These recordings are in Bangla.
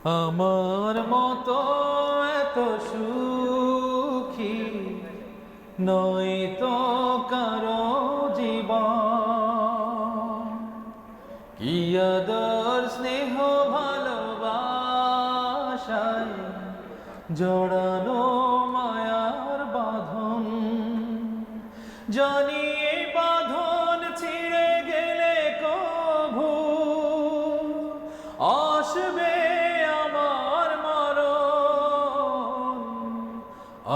আমার মতো এত সুখী নয় তো কারো জীবন। কি আদর স্নেহ ভালোবাসায় জড়ানো মায়ার বাঁধন। জানি এই বাঁধন ছিঁড়ে গেলে কভু আসবে আমার মরণ।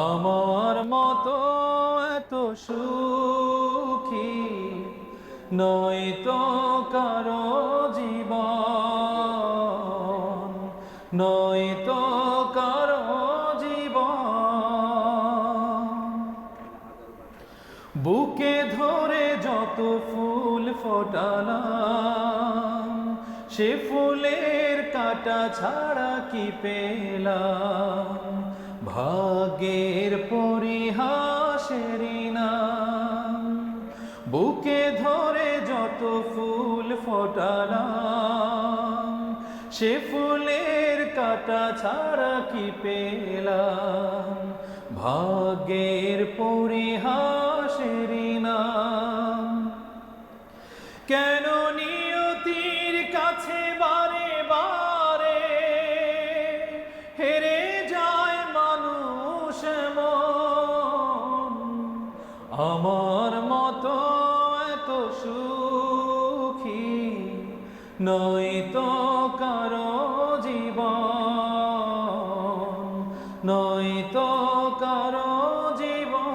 আমার মতো এত সুখী নয় তো কারো জীবন, নয় তো কারো জীবন। বুকে ধরে যত ফুল ফোটালাম, সে ফুলের কাঁটা ছাড়া কি পেলাম? ভাগ্যের পরিহাসেরই নাম। বুকে ধরে যত ফুল ফোটালাম, সে ফুলের কাঁটা ছাড়া কি পেলাম? ভাগ্যের পরিহাসেরই নাম। কেন নিয়তির কাছে বারে বারে হেরে যায় মানুষ মন? আমার মতো এত সুখী নয় তো কারো জীবন, নয় তো কারো জীবন।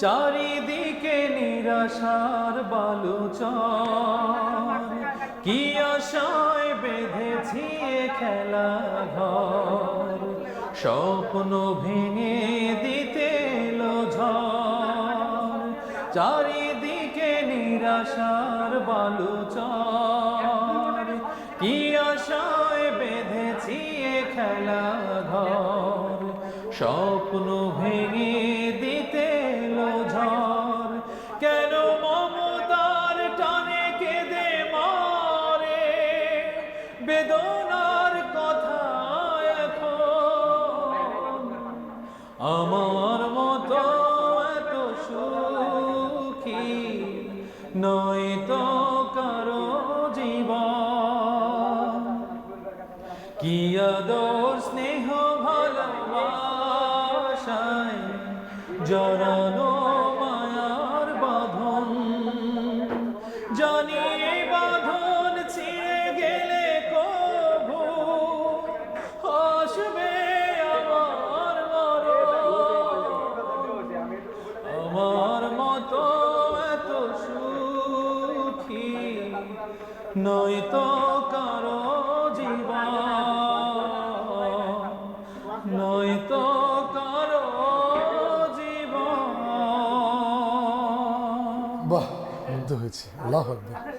চারিদিকে নিরাশার বালুচর, কি আশায় বেঁধেছি এ খেলা ঘর। স্বপ্ন ভেঙে দিতে এলো ঝড়। চারিদিকে নিরাশার বালুচর, কি আশায় বেঁধেছি এ খেলা ঘর। স্বপ্ন ভেঙে দিতে এলো ঝড়। কেন মমতার টানে কেঁদে মরে বেদনার কথা এখন? আমার মতো এত সুখী নয় তো কারো জীবন। কি আদর স্নেহ ভালোবাসায় জড়ানো মায়ার বাঁধন। জানি এই বাঁধন ছিঁড়ে গেলে কভু আসবে আমার মরণ। আমার মতো এত সুখী নয় তো কারো জীবন, নয় তো কারো জীবন। বাহ, মুগ্ধ হয়েছে। আল্লাহু আকবার।